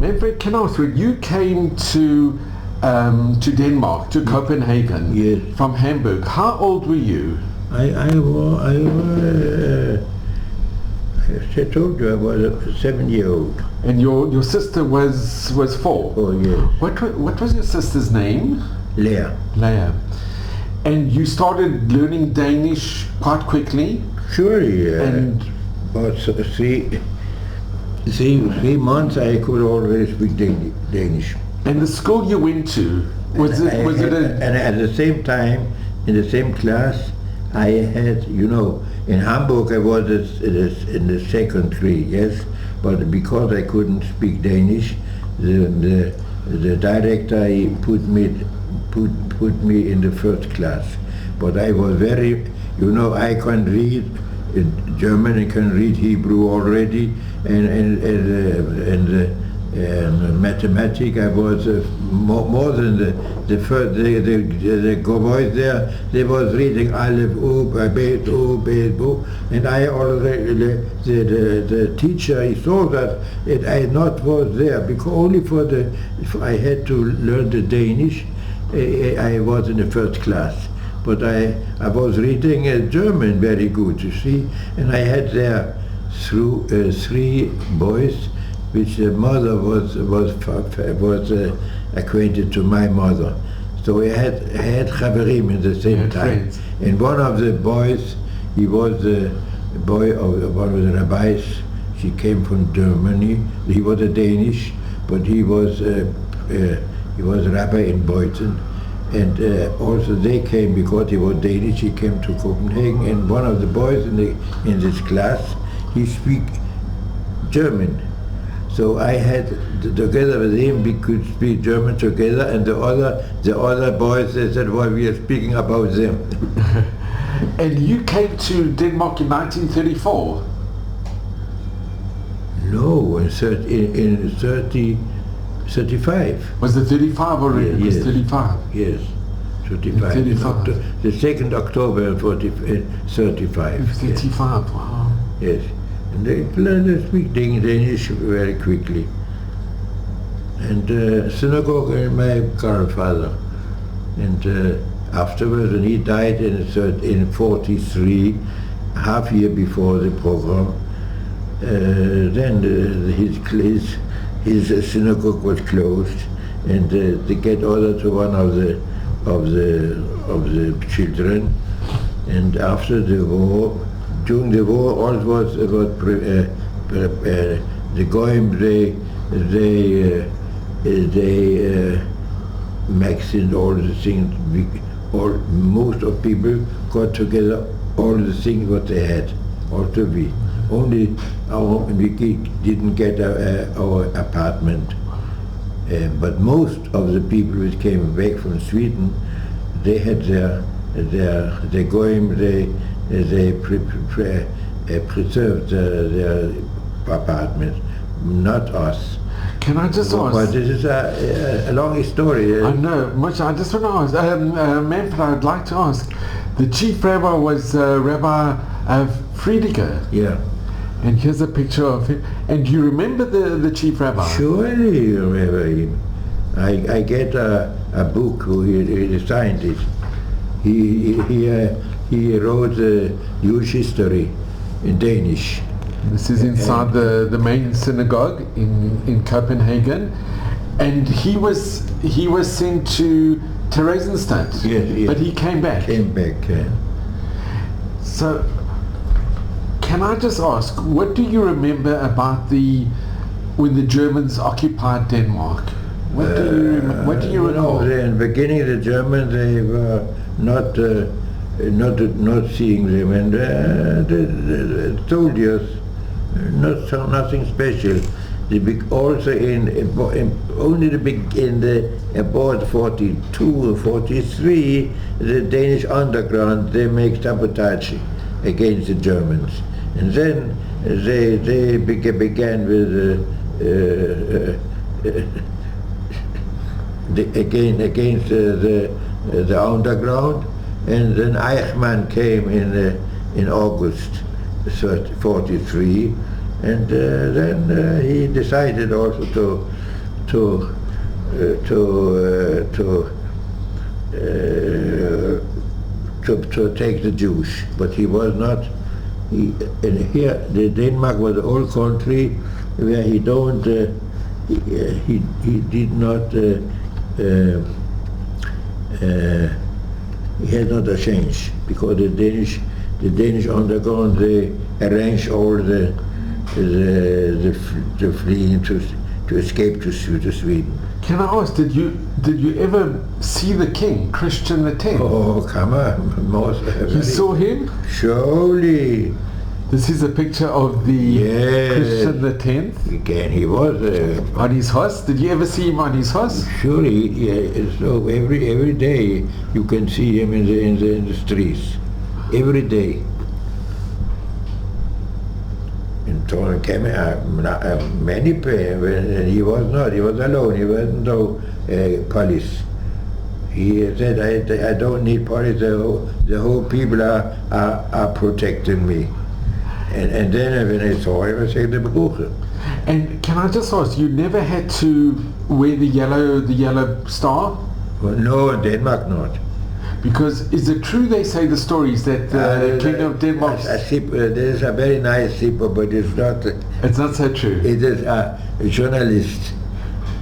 Manfred, can I ask, when you came to Denmark, to Copenhagen, Yes. from Hamburg, how old were you? I told you I was 7-year-old. And your sister was 4? Oh, yes. What was your sister's name? Leah. Leah. And you started learning Danish quite quickly? Surely. And About 3 months I could already speak Danish. and the school you went to, was it And at the same time, in the same class, I had, in Hamburg I was in the second grade, yes, but because I couldn't speak Danish, the director he put me in the first class. But I was very, I can read German, I can read Hebrew already, and mathematics I was more than the first. The boys there, they was reading Aleph, Bet, Bet, Bo, and I already the teacher he saw that I not was there because only if I had to learn the Danish. I was in the first class, but I was reading German very good, you see, and I had there 3 boys, which the mother was acquainted to my mother. So I had chaverim at the same time. Friends. And one of the boys, he was the boy of one of the rabbis. She came from Germany. He was a Danish, but he was rabbi in Beuthen. And also they came because he was Danish. He came to Copenhagen, and one of the boys in this class, he speak German. So I had together with him, we could speak German together, and the other boys, they said, well, we are speaking about them. And you came to Denmark in 1934? No, in 35. Was it 35 already? Yes. It was 35? Yes, 35. 35. The 2nd October 35. 35, wow. Yes. And they learned to speak Danish very quickly. And synagogue and my grandfather. And afterwards, when he died in 43, half year before the program, then his synagogue was closed, and they get order to one of the children. And after the war, during the war, all was about the goyim. They maxed all the things. Most of people got together all the things what they had. Also we. Only we didn't get our apartment. But most of the people which came back from Sweden, they had their goyim. They preserved their apartments, not us. Can I just ask? But this is a long story. I know, much. I just want to ask, Manfred, I'd like to ask, the chief rabbi was Rabbi Friediger. Yeah. And here's a picture of him. And do you remember the chief rabbi? Surely you remember him. I get a book who he signed it. He wrote Jewish history in Danish. This is inside the main synagogue in Copenhagen, and he was sent to Theresienstadt. Yes. But he came back. So, can I just ask, what do you remember about when the Germans occupied Denmark? What do you recall? In the beginning, the Germans, they were not seeing them, and the soldiers, nothing special. Also in about 42 or 43, the Danish underground, they make sabotage against the Germans, and then they began with against the underground, and then Eichmann came in August 43, and then he decided also to take the Jews, but he was not. And here, Denmark was an old country where he did not. He had not a change because the Danish underground, they arranged all the fleeing to escape to Sweden. Can I ask, did you ever see the king, Christian X? Oh, come on, most. You saw him? Surely. This is a picture of the Christian X. Again, he was on his horse. Did you ever see him on his horse? Surely, yeah. So every day you can see him in the streets. Every day. And so came many when he was not. He was alone. He wasn't no police. He said, "I don't need police. The whole people are protecting me." And then when I saw him, I said, And can I just ask, you never had to wear the yellow star? Well, no, in Denmark not. Because is it true they say the stories that the King of Denmark... There is a very nice zipper, but it's not... It's not so true. It is a journalist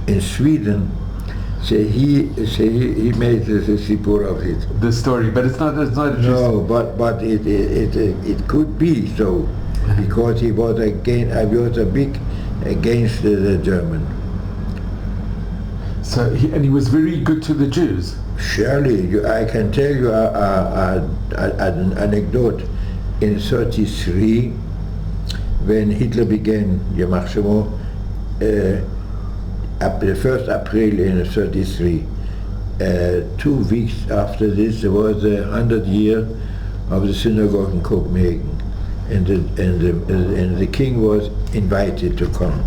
in Sweden. He made the zipper of it. The story, but it's not true. No, but it could be so, because he was a big against the German. So he was very good to the Jews. Surely, I can tell you an anecdote. In '33, when Hitler began the 1st April in '33, 2 weeks after this, there was the 100th year of the synagogue in Copenhagen, and the king was invited to come.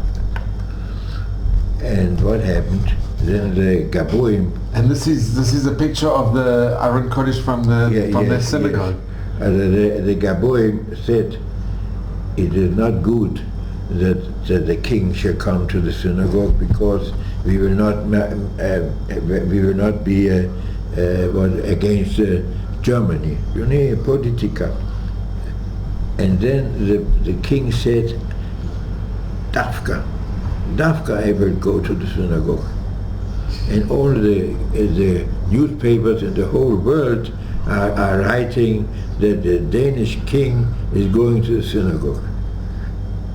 And what happened? Then the Gaboim. And this is a picture of the Aron Kodesh from the synagogue. Yes. The Gaboim said, "It is not good that the king shall come to the synagogue, because we will not be against Germany. You know, politica." And then the king said, Dafka, I will go to the synagogue. And all the newspapers in the whole world are writing that the Danish king is going to the synagogue.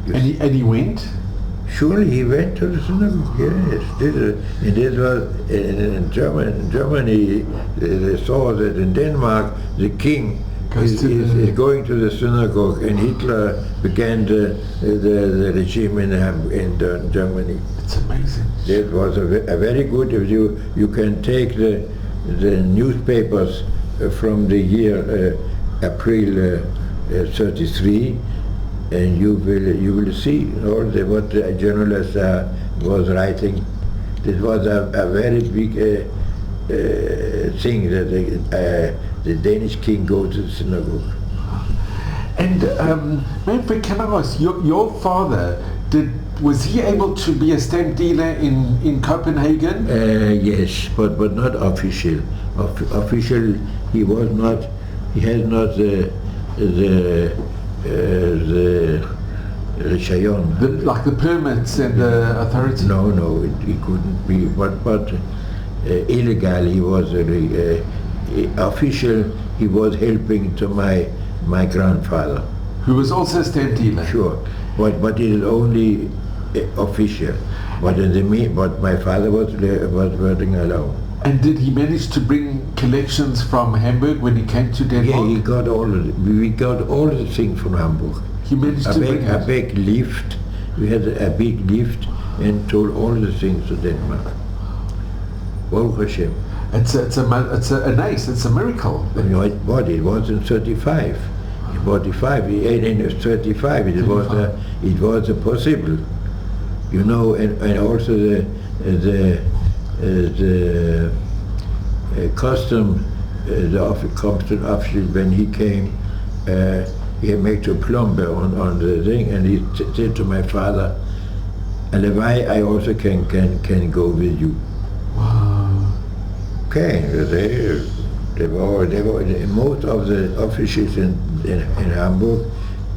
And he went? Surely he went to the synagogue, yes. And this was in Germany, they saw that in Denmark the king is going to the synagogue, and Hitler began the regime in Germany. It's amazing. That was a very good. If you can take the newspapers from the year April '33, and you will see all what the journalist was writing. This was a very big thing that the Danish king go to the synagogue. And Manfred, can I ask, your father, was he able to be a stamp dealer in Copenhagen? Yes, but not official. Official, he was not. He had not the like the permits and the authority. No, he couldn't be. But illegal, he was official. He was helping to my grandfather, who was also a stamp dealer. Sure, but it is only official. But my father was working alone. And did he manage to bring collections from Hamburg when he came to Denmark? Yeah, we got all the things from Hamburg. He managed to bring a big lift. We had a big lift and told all the things to Denmark. Baruch Hashem. It's an ace. It's a miracle. It was in '35. In 35, in 35, it was possible, you know, and also the custom, the custom official, when he came, he made a plumber on the thing, and he said to my father, and why I also can go with you. Wow. Okay, they were most of the officials in Hamburg,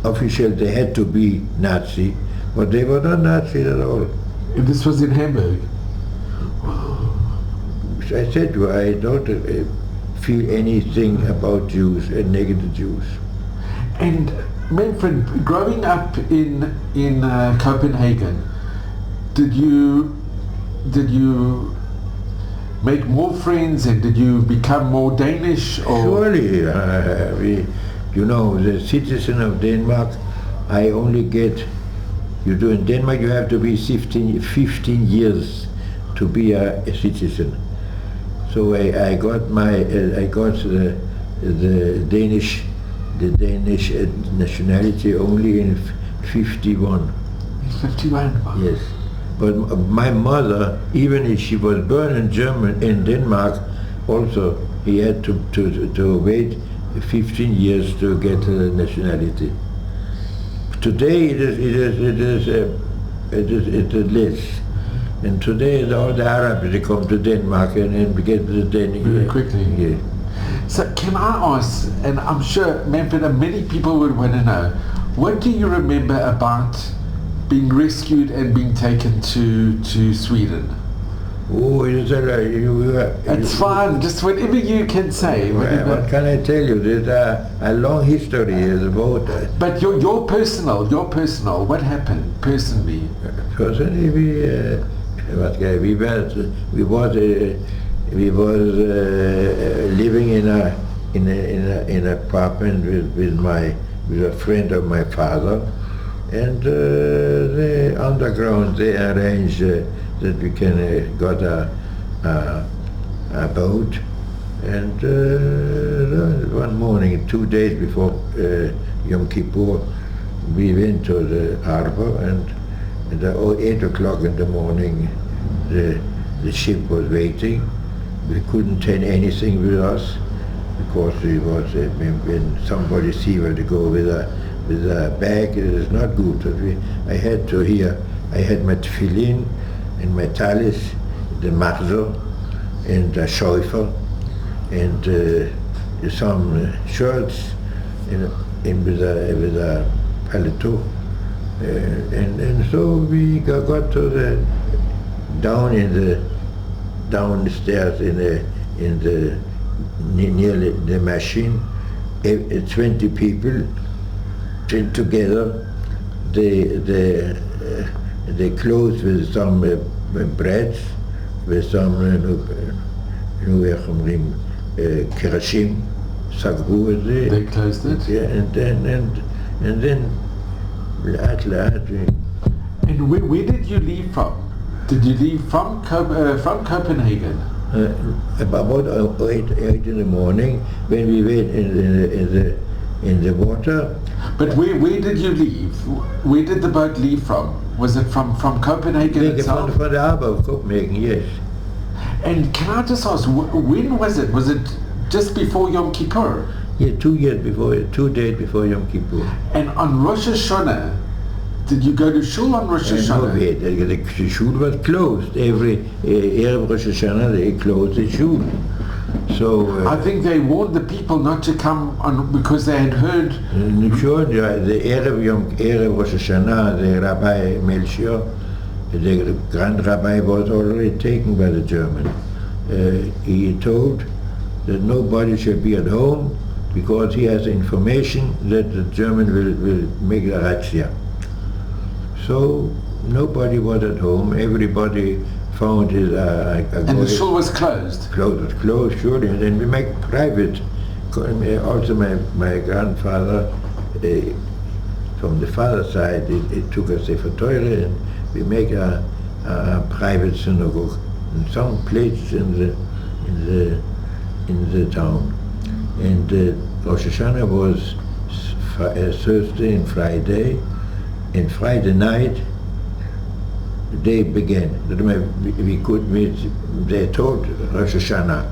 officials, they had to be Nazi, but they were not Nazis at all. And this was in Hamburg? I said to you, I don't feel anything about Jews and negative Jews. And Manfred, growing up in Copenhagen, did you make more friends, and did you become more Danish? Or? Surely, the citizen of Denmark, I only get, in Denmark you have to be 15 years to be a citizen. So I got the Danish nationality only in 51. 51? Yes. But my mother, even if she was born in Denmark, also he had to wait 15 years to get nationality. Today it is less. And today all the Arabs, they come to Denmark and get the Danish. Very quickly. Yeah. So can I ask, and I'm sure Manfred, many people would want to know, what do you remember about being rescued and being taken to Sweden? Oh, It's fine, just whatever you can say. What can I tell you? There's a long history about that. But your personal, what happened personally? Personally, we was living in an apartment with a friend of my father, and the underground they arranged that we can got a boat, and one morning, 2 days before Yom Kippur, we went to the harbor, and at 8 o'clock in the morning the ship was waiting. We couldn't take anything with us because it was when somebody see where to go with a bag, it is not good. So I had my tefillin and my talis, the machzor and the shofar, and some shirts with a paletot, and so we got to the downstairs near the machine. 20 people together. They closed with some breads, with some kerashim, sagru. They closed it. Yeah, and then And where did you leave from? Did you leave from Copenhagen? About 8 in the morning, when we went in the water. But where did you leave? Where did the boat leave from? Was it from Copenhagen itself? From the harbor of Copenhagen, yes. And can I just ask, when was it? Was it just before Yom Kippur? Yeah, 2 days before Yom Kippur. And on Rosh Hashanah, did you go to shul on Rosh Hashanah? No, the shul was closed. Every Erev Rosh Hashanah they closed the shul. So I think they warned the people not to come on because they had heard. Sure, the Erev Rosh Hashanah, the Rabbi Melchior, the Grand Rabbi, was already taken by the German. He told that nobody should be at home because he has information that the German will make a razzia. So nobody was at home. Everybody found his. And the shul was closed. Closed, surely. And then we make private. Also, my grandfather, from the father side, it took us a Torah, and we make a private synagogue in some places in the town. And Rosh Hashanah was Thursday and Friday. And Friday night, the day began. They told Rosh Hashanah,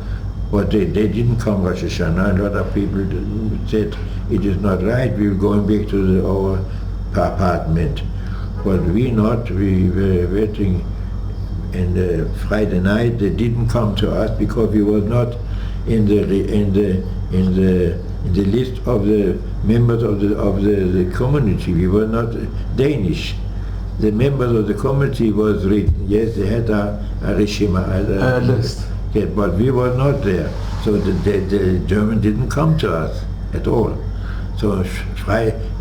but they didn't come Rosh Hashanah. A lot of people said, it is not right, we're going back to our apartment. but we not. We were waiting. And Friday night they didn't come to us because we were not in the list of the members of the community. We were not Danish. The members of the community was written. Yes, they had a rishima, a list. Yeah, but we were not there. So the German didn't come to us at all. So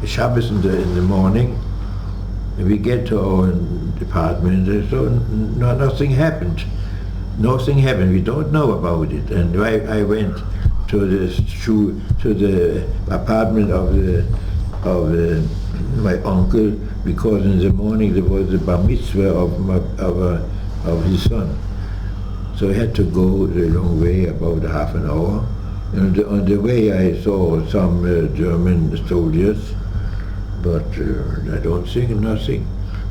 Shabbos in the morning, we get to our department, so nothing happened. Nothing happened. We don't know about it. And I went to the apartment of my uncle, because in the morning there was the bar mitzvah of his son. So I had to go the long way, about half an hour. And on the way I saw some German soldiers, but I don't think nothing.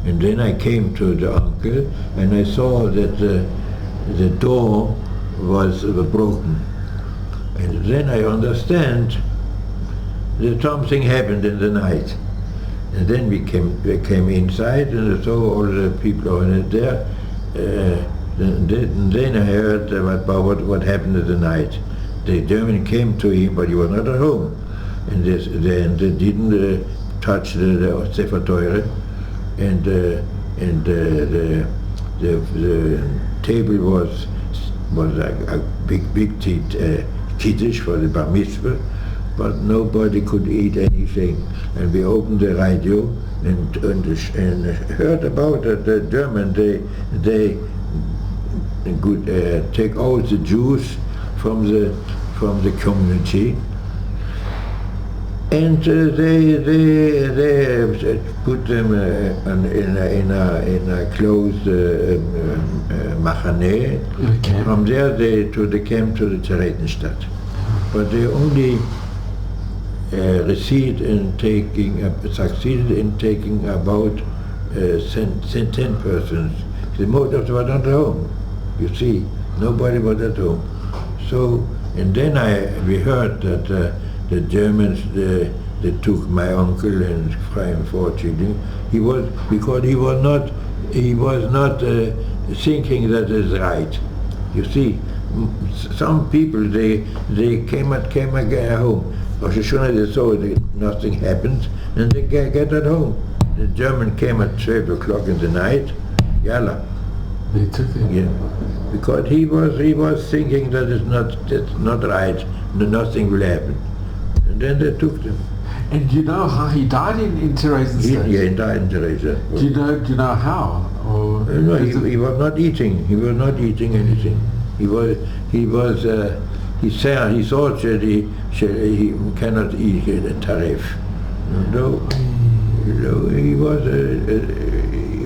And then I came to the uncle and I saw that the door was broken. And then I understand that something happened in the night. And then we came inside and I saw all the people on there. And then I heard about what happened in the night. The German came to him, but he was not at home. And they didn't touch the Sefer Torah, and the table was a big kiddush for the bar mitzvah, but nobody could eat anything. And we opened the radio and heard about the German. They could take all the Jews from the community. And they put them in a closed machane. From there they came to the Theresienstadt. But they only succeeded in taking about 10 persons. The most of them were not at home. You see, nobody was at home. So, and then we heard that the Germans, they took my uncle and 4 children. Because he was not thinking that is right. You see, some people they came again home. Rosh Hashanah they saw that nothing happened, and they get at home. The German came at 12 o'clock in the night. Yalla. They took him. Yeah, because he was thinking that that's not right. Nothing will happen. And then they took them. And do you know how he died in Theresienstadt? Yeah, he died in Theresienstadt. Do you know how? Or no, he was not eating. He was not eating anything. He thought that he cannot eat a tarif. No, he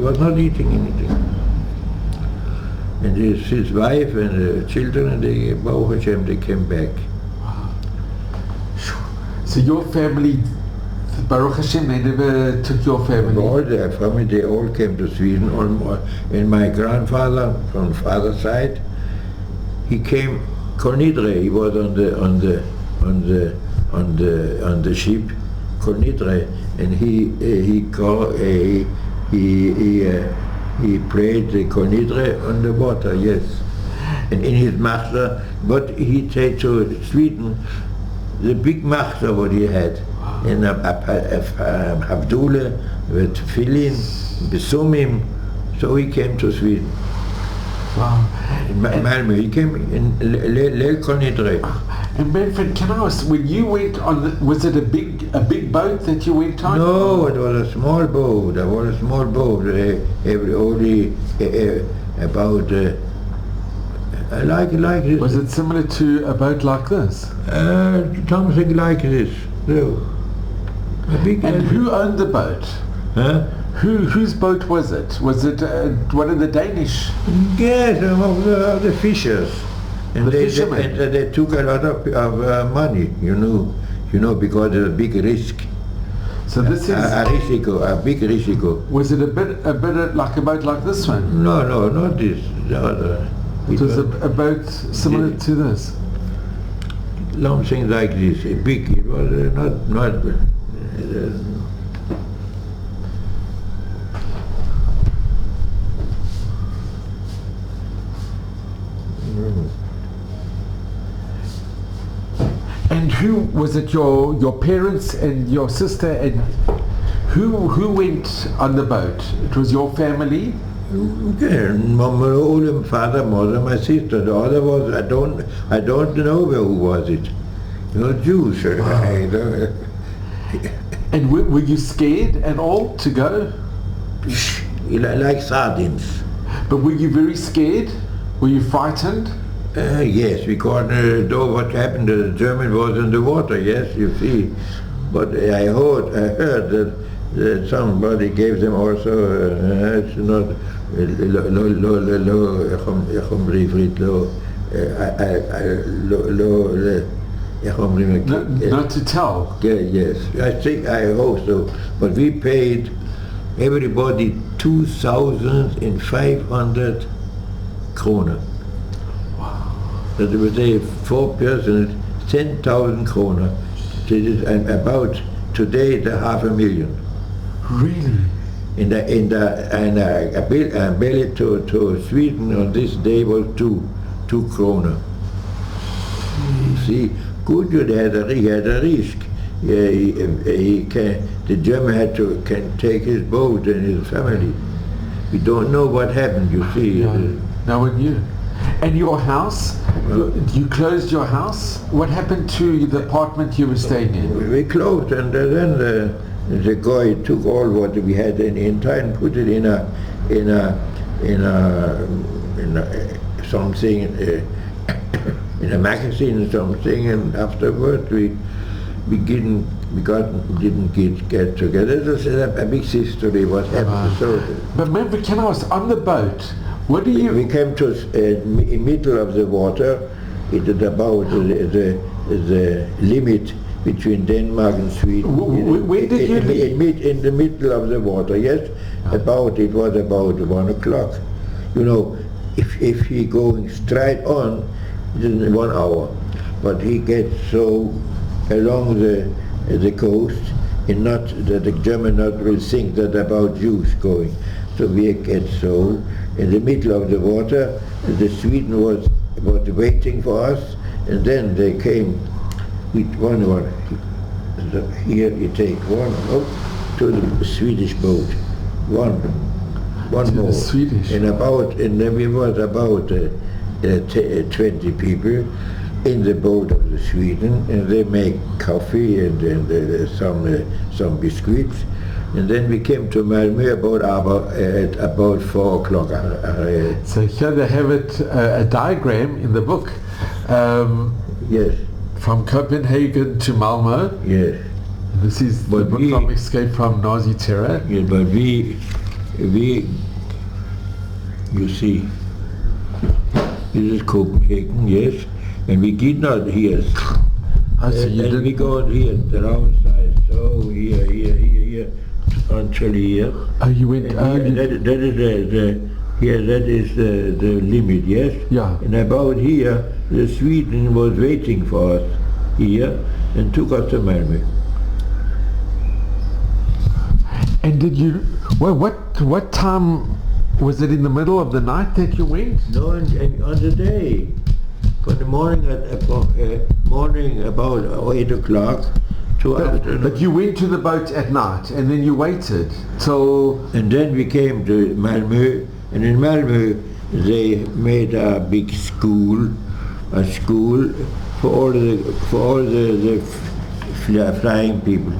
was not eating anything. And his wife and the children, Baruch Hashem, they came back. So your family, Baruch Hashem, they never took your family? All their family, they all came to Sweden. And my grandfather, from father's side, he came Kolnidre. He was on the ship Kolnidre, and he played the Kolnidre on the water. Yes, and in his master, but he take to Sweden. The big master what he had, in a Havdule with Tefillin, Besumim, so he came to Sweden. Wow. In Malmö, he came in Leil Kolnidre. And Manfred, can I ask, when you went on, was it a big boat that you went on? No, it was a small boat. Only about like this. Was it similar to a boat like this? Something like this. No. And who owned the boat? Huh? Whose boat was it? Was it one of the Danish? Yes, of the fishers. And they took a lot of money, you know, because it's a big risk. So this is a big risiko. Was it a bit like a boat like this one? No, not this. The other. It was a boat similar to this. Something like this, big. It was not. who was it? Your parents and your sister, and who went on the boat? It was your family. Okay, my old father, mother, my sister. The other was I don't know who was it. Jews. And were you scared at all to go? Like sardines. But were you very scared? Were you frightened? Yes, because though what happened, the German was in the water. Yes, you see. But I heard that somebody gave them also. It's not Not to tell. Yes, I hope so. But we paid everybody 2,500 kroner. Wow. That was a 4 persons, 10,000 kroner. This is about today the 500,000. Really? A belly to Sweden on this day was 2 kroner. You see, good, he had a risk. The German can take his boat and his family. We don't know what happened, you see. No one knew. And your house, you closed your house? What happened to the apartment you were staying in? We closed, and then the guy took all what we had in time and put it in something, in a magazine or something, and afterwards we didn't get together. It was a big history what happened. So, but Manfred, can I ask, on the boat, what do you... We came to in middle of the water. It is about the limit between Denmark and Sweden. Where did you live? In the middle of the water, yes. It was about 1 o'clock. You know, if he going straight on, it's 1 hour. But he gets so along the coast, and not that the German not will think that about Jews going. So we get so in the middle of the water. The Sweden was waiting for us, and then they came with one. Here you take one to the Swedish boat. One more. Swedish. And then we was about 20 people in the boat of the Sweden, and they make coffee and some biscuits. And then we came to Malmö at about 4 o'clock. So here they have it, a diagram in the book. Yes. From Copenhagen to Malmö. Yes. This is the book from Escape from Nazi Terror. Yes, but we, you see, this is Copenhagen, yes, and we did not hear. And we go here, the round side, so here, until here. Oh, you went. That is the limit, yes. Yeah. And about here, the Sweden was waiting for us here and took us to Malmö. And did you? Well, what time was it? In the middle of the night that you went? No, on the day. For the morning morning about 8 o'clock to afternoon. But you went to the boat at night, and then you waited till... And then we came to Malmö, and in Malmö they made a big school for all the flying people.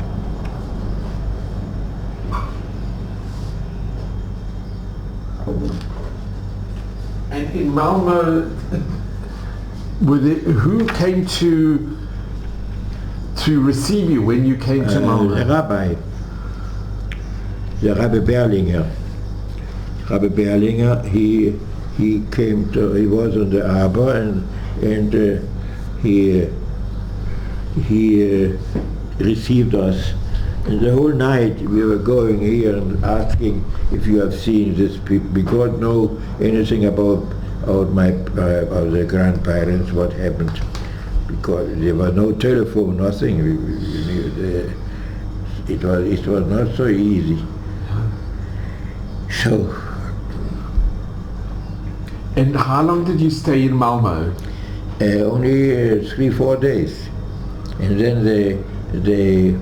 And in Malmö, who came to receive you when you came to Malmö? The Rabbi Berlinger. Rabbi Berlinger, he was on the harbor, and he received us. And the whole night we were going here and asking if you have seen this people, because know anything about the grandparents, what happened, because there was no telephone, nothing. It was not so easy. So. And how long did you stay in Malmö? Only 3-4 days. And then they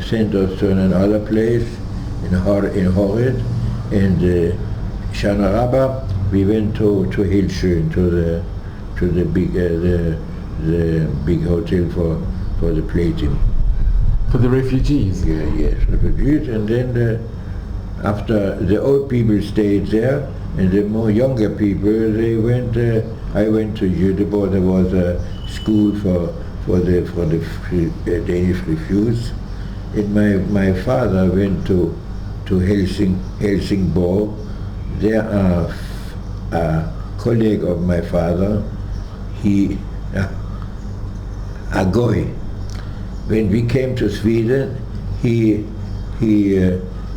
sent us to another place in Horrid, and Shana Rabbah, we went to Hildesheim, to the big hotel for the plating. For the refugees? Yeah, yes, refugees. And then after the old people stayed there, and the more younger people, they went. I went to Göteborg. There was a school for the Danish refugees. And my father went to Helsingborg. There a colleague of my father, a Goy. When we came to Sweden, he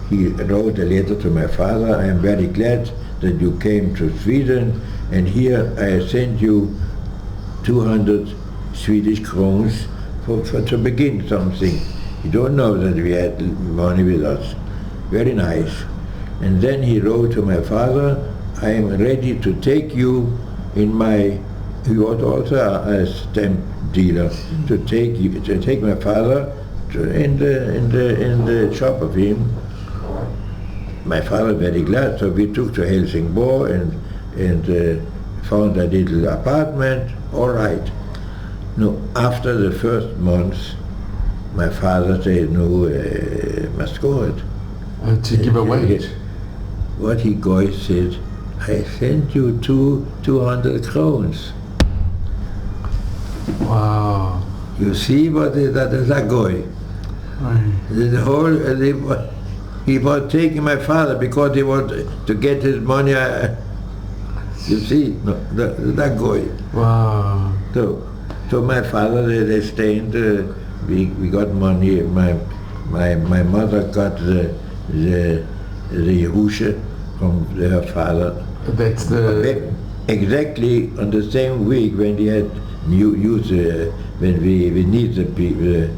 wrote a letter to my father. I am very glad that you came to Sweden, and here I send you 200 Swedish crowns for to begin something. You don't know that we had money with us. Very nice. And then he wrote to my father, I am ready to take you in my, he was also a stamp dealer, to take my father in the shop of him. My father very glad, so we took to Helsingborg and found a little apartment. All right. No, after the first month, my father said, no, must go it. To give away. What he goes said, I sent you 200 crowns. Wow. You see what is that is a goy. The whole, he was taking my father because he wanted to get his money. You see, no, that goy. Wow. So my father, they stayed. We got money. My mother got the Yerusha from her father. That's the exactly on the same week when we had when we need the people.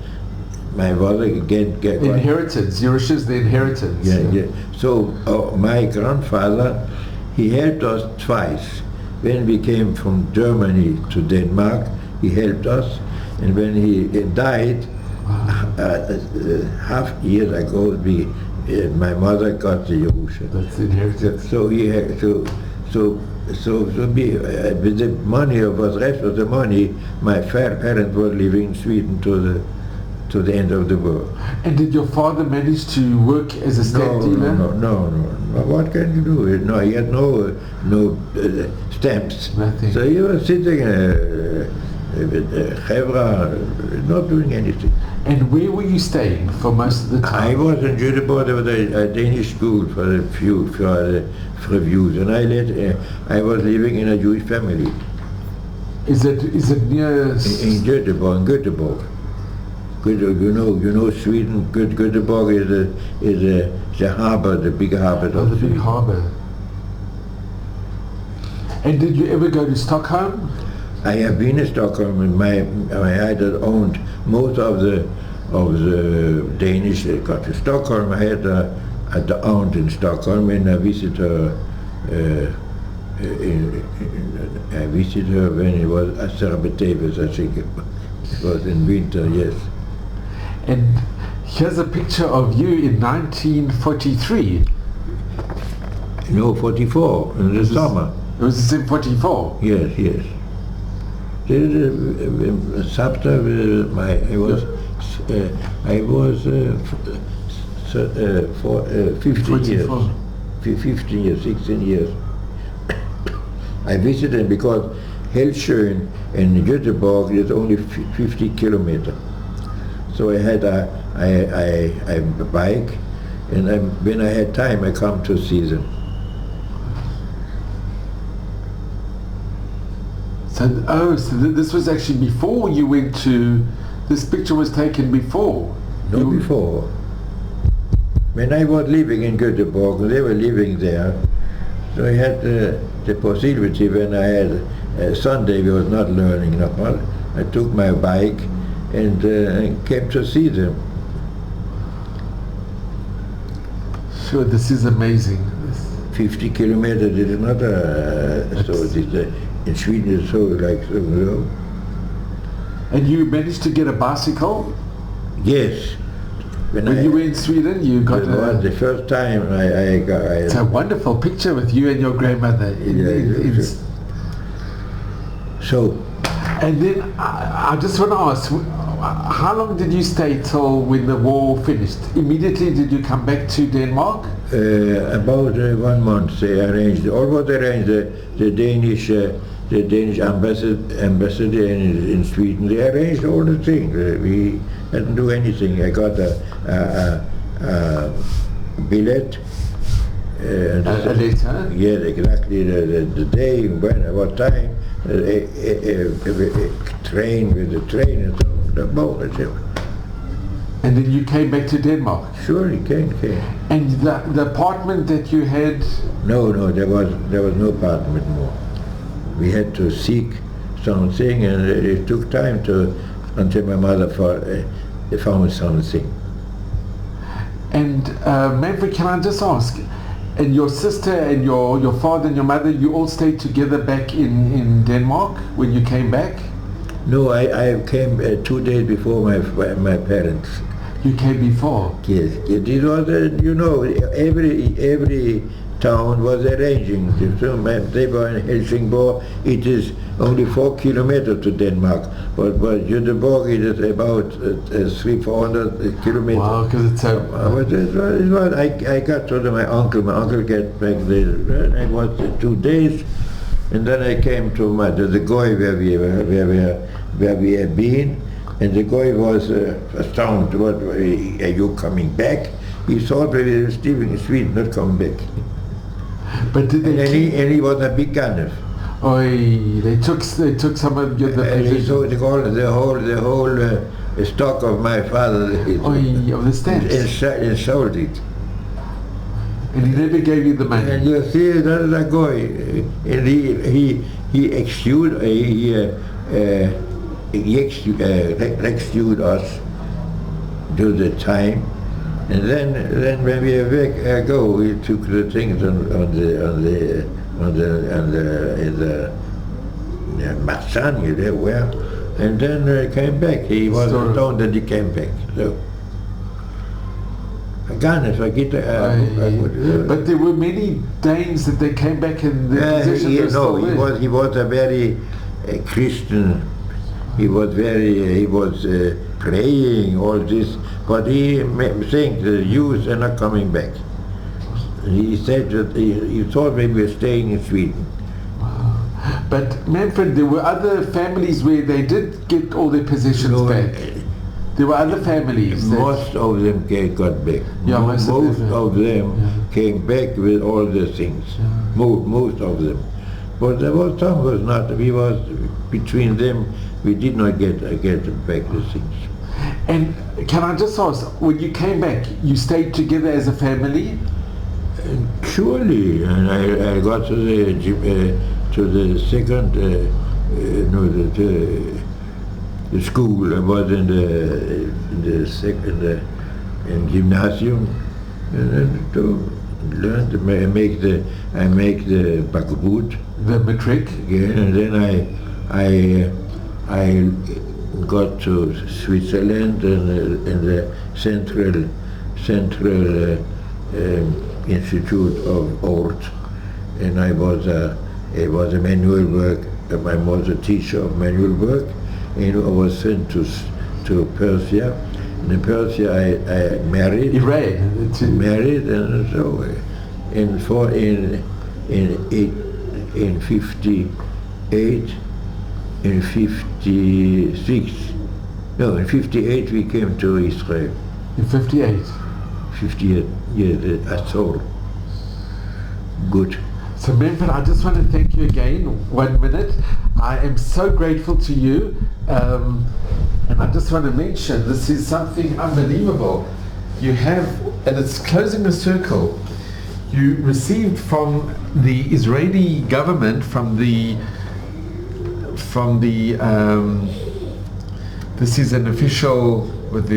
My father again get inheritance. Yerusha is the inheritance. Yeah. So my grandfather, he helped us twice. When we came from Germany to Denmark, he helped us, and when he died, half years ago, my mother got the Yerusha. That's the inheritance. So he had with the money, was rest of the money, my parents were living in Sweden to the end of the war. And did your father manage to work as a stamp dealer? No. What can you do? No, he had no stamps. Nothing. So he was sitting with Chevra, not doing anything. And where were you staying for most of the time? I was in Göteborg. There was a Danish school for the reviews, and I was living in a Jewish family. Is it near? In Göteborg. You know Sweden. Göteborg is the harbor, the big harbor. Oh, the big harbor. And did you ever go to Stockholm? I have been in Stockholm, and my dad owned most of the Danish that got to Stockholm. I had a aunt in Stockholm, and I visited her. I visited her when it was Azerbaijan, I think it was in winter. Yes. And here's a picture of you in 1943. No, 44 in the summer. It was in 44. Yes. After I was 15 years, 15 years, 16 years. I visited because Hildesheim and Göteborg is only 50 kilometers. So I had a bike, and when I had time, I come to see them. So this was actually before you went to. This picture was taken before. No, before. When I was living in Göteborg, they were living there. So I had the possibility when I had Sunday, we was not learning not much. I took my bike and came to see them. Sure, this is amazing. 50 kilometers is not so. In Sweden, it's so like so. And you managed to get a bicycle? Yes. When you were in Sweden, you got it was the first time I got... It's a wonderful picture with you and your grandmother. So... And then I just want to ask, how long did you stay till when the war finished? Immediately did you come back to Denmark? About 1 month they arranged, almost arranged the Danish ambassador in Sweden. They arranged all the things. We didn't do anything. I got a billet. A letter? Yes, exactly the day, when, what time, train with the train and so the boat and so. And then you came back to Denmark? Sure, he came. And the apartment that you had? No, there was no apartment more. We had to seek something, and it took time until my mother found something. And Manfred, can I just ask, and your sister and your father and your mother, you all stayed together back in Denmark when you came back? No, I came 2 days before my parents. You came before? Yes. It was, every town was arranging. They were in Helsingborg. It is only 4 kilometers to Denmark, but Göteborg is about 300-400 kilometers. Wow, because it's so... I got to my uncle. My uncle got back there. I was 2 days, and then I came to the Goy where we had been, and the Goy was astounded. What, are you coming back? He thought we were still in Sweden, not coming back. But did they? And he was a big gunner. Oh, they took some of the possessions. The whole stock of my father. Of the stamps. And sold it. And he never gave you the money. And you see, that is a guy. And he excused us to the time. And then when we we took the things on the Marsan, there were, and then came back. He was astounded that he came back. So again, if I get but there were many Danes that they came back and their positions he was a very Christian. He was praying all this, but he think the Jews are not coming back. He said that he thought maybe we were staying in Sweden. Wow. But Manfred, there were other families where they did get all their possessions back. There were other families. Most of them got back. Yeah, most of them came back with all the things. Yeah. Most of them. But there was some was not. We was between them. We did not get back the things. And can I just ask, when you came back, you stayed together as a family? Surely, and I got to the second the school. I was in the second in gymnasium, and then to learn to make the Backboot. The matric. Yeah, and then I got to Switzerland and the Central Institute of Art, and I was a manual work. I was a teacher of manual work, and I was sent to Persia. And in Persia, I married. Iran. Married, and so in 58. In 56, no, in 58 we came to Israel. In 58? 58, yeah, that's all. Good. So Manfred, I just want to thank you again. 1 minute. I am so grateful to you. And I just want to mention, this is something unbelievable. You have, and it's closing the circle, you received from the Israeli government, this is an official with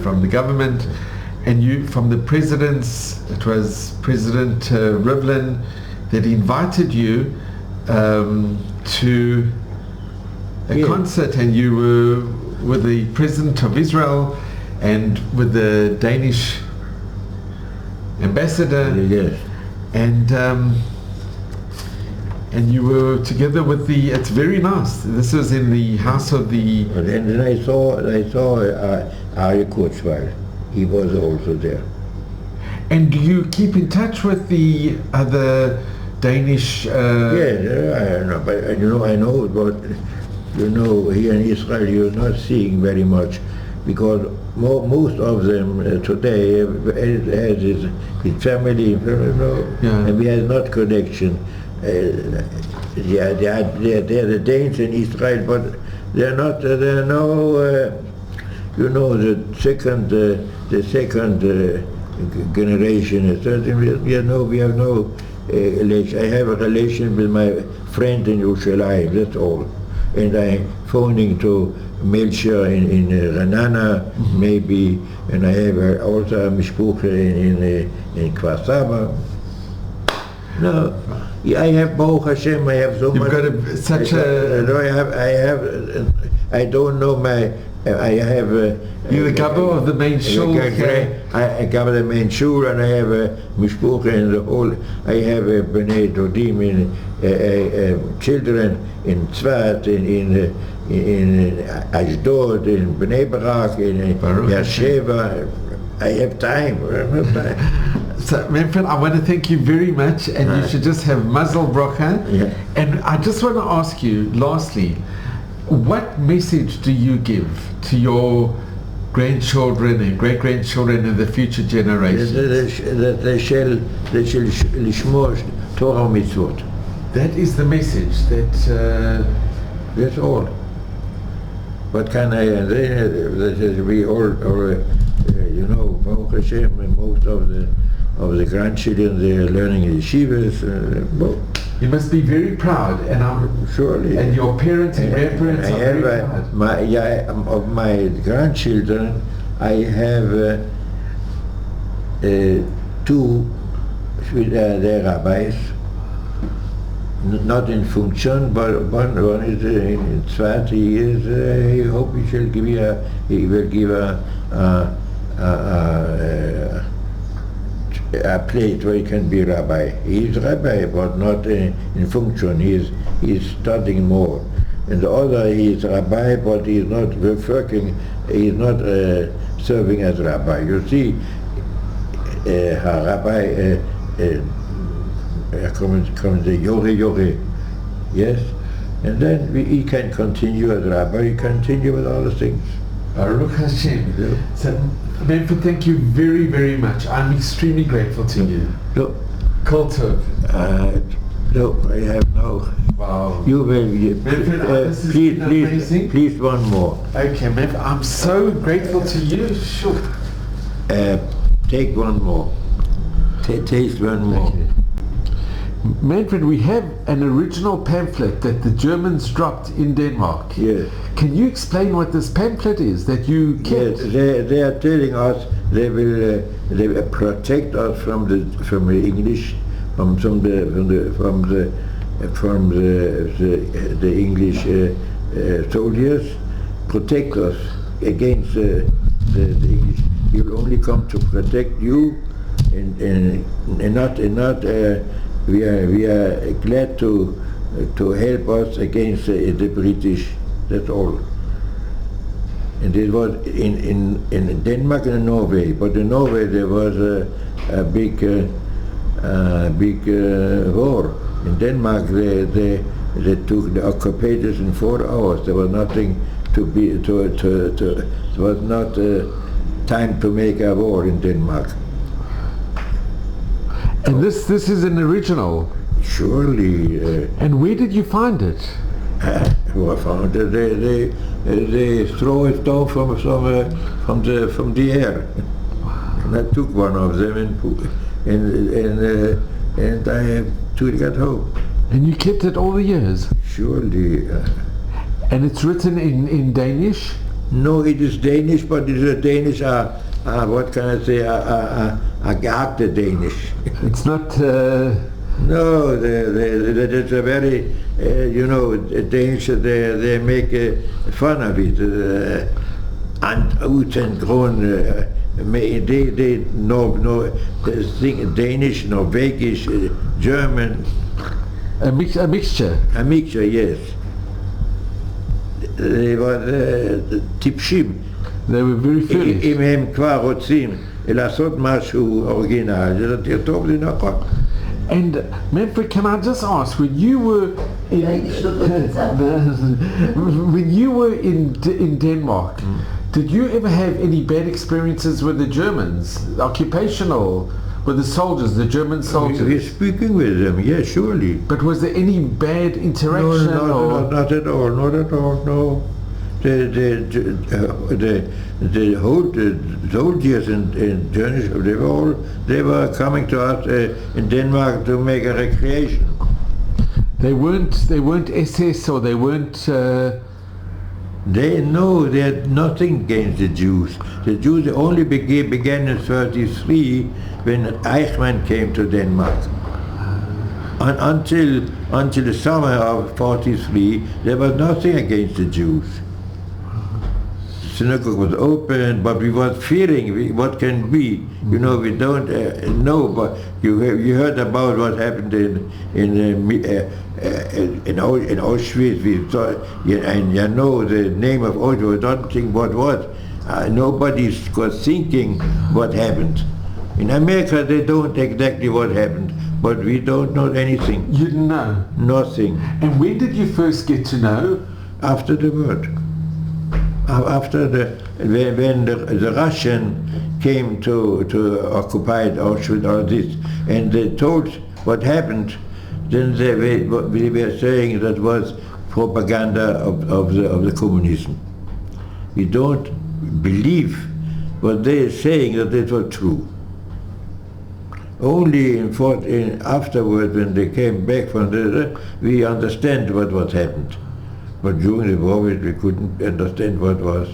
from the government, and you from the president's. It was President Rivlin that invited you to a concert, and you were with the President of Israel and with the Danish ambassador. Yes. And you were together with the. It's very nice. This was in the house of the. And then I saw Ari Kurzweil. He was also there. And do you keep in touch with the other Danish? Yes, I know, but I know, but here in Israel you're not seeing very much, because most of them today has his family, and we have not connection. They are the Danes in Israel, but they're not. They're no. The second generation. We have no relation. I have a relation with my friend in Yerushalayim. That's all. And I'm phoning to Melchior in Renana, maybe, and I have also a mishpucha in Kfar Saba. No, I have Baruch Hashem. I have so much. You've got such I don't know my. I have. You're the Gabbo of the main shul. I got the main shul, and I have a mishpucha in the whole. I have a Bnei Dodim children in Tzvat, in Ashdod, in Bnei Barak, in Beersheba. I have time. So, Manfred, I want to thank you very much, and you should just have mazel bracha. Yeah. And I just want to ask you, lastly, what message do you give to your grandchildren and great-grandchildren and the future generations? That they shall lishmor Torah mitzvot. That is the message. That's all. What can I? That we all, Baruch Hashem, and most of the grandchildren, they are learning in yeshivas. You must be very proud, and I'm surely. And your parents and grandparents are very proud. Of my grandchildren, I have two. They're rabbis, not in function, but one is in Tzvat. He is. I hope he will give a place where he can be rabbi. He is rabbi, but not in function. He is studying more. And the other, he is rabbi, but he is not working. He is not serving as rabbi. You see, rabbi comes the yore, yes, and then he can continue as rabbi. He continue with all the things. Baruch Hashem. Yeah. So, Manfred, thank you very, very much. I'm extremely grateful to you. No. Kol tov. No, I have no. Wow. You will. Manfred, Please, one more. Okay, Manfred, I'm so grateful to you. Sure. Take one more. Taste one more. Okay. Manfred, we have an original pamphlet that the Germans dropped in Denmark. Yes. Can you explain what this pamphlet is that you kept? Yes, they are telling us they will protect us from the English, from the English soldiers, protect us against the English. He will only come to protect you, and not. We are glad to help us against the British. That's all. And it was in Denmark and Norway. But in Norway there was a big war. In Denmark they took the occupators in 4 hours. There was nothing there was not time to make a war in Denmark. And this is an original. Surely. And where did you find it? Who I found it? They throw it down from the air. And I took one of them and I took it home. And you kept it all the years? Surely. And it's written in Danish? No, it is Danish, but it's a Danish. What can I say? A geagte Danish. It's not No, it's a very, Danes, they make fun of it. And out and grown, they no, think Danish, Norwegish, German. A mixture. A mixture, yes. They were טיפשים. They were very foolish. אם הם כבר רוצים לעשות משהו אורגינל, זה יותר טוב לי נכון. And Manfred, can I just ask, when you were in Denmark, did you ever have any bad experiences with the Germans, occupational, with the soldiers, the German soldiers? We're speaking with them, yes, surely. But was there any bad interaction? No, not at all, not at all, no. The whole soldiers in Germany, they were coming to us in Denmark to make a recreation. They weren't SS, or they weren't. They had nothing against the Jews. The Jews only began in '33 when Eichmann came to Denmark. Until the summer of '43, there was nothing against the Jews. The synagogue was open, but we were fearing what can be. We don't know, but you heard about what happened in Auschwitz. We saw, and you know the name of Auschwitz. Don't think what was. Nobody was thinking what happened. In America, they don't exactly what happened, but we don't know anything. You didn't know? Nothing. And when did you first get to know? After the war. After when the Russian came to occupy Auschwitz, all this, and they told what happened, then we were saying that was propaganda of the communism. We don't believe what they are saying, that it was true. Only afterward, when they came back from we understand what happened. But during the war, we couldn't understand what was.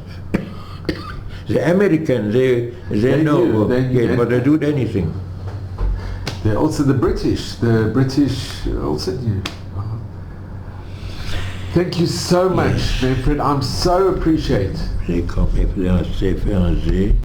The Americans, they know, but they do anything. Also the British also knew. Thank you so much, Manfred. I'm so appreciate.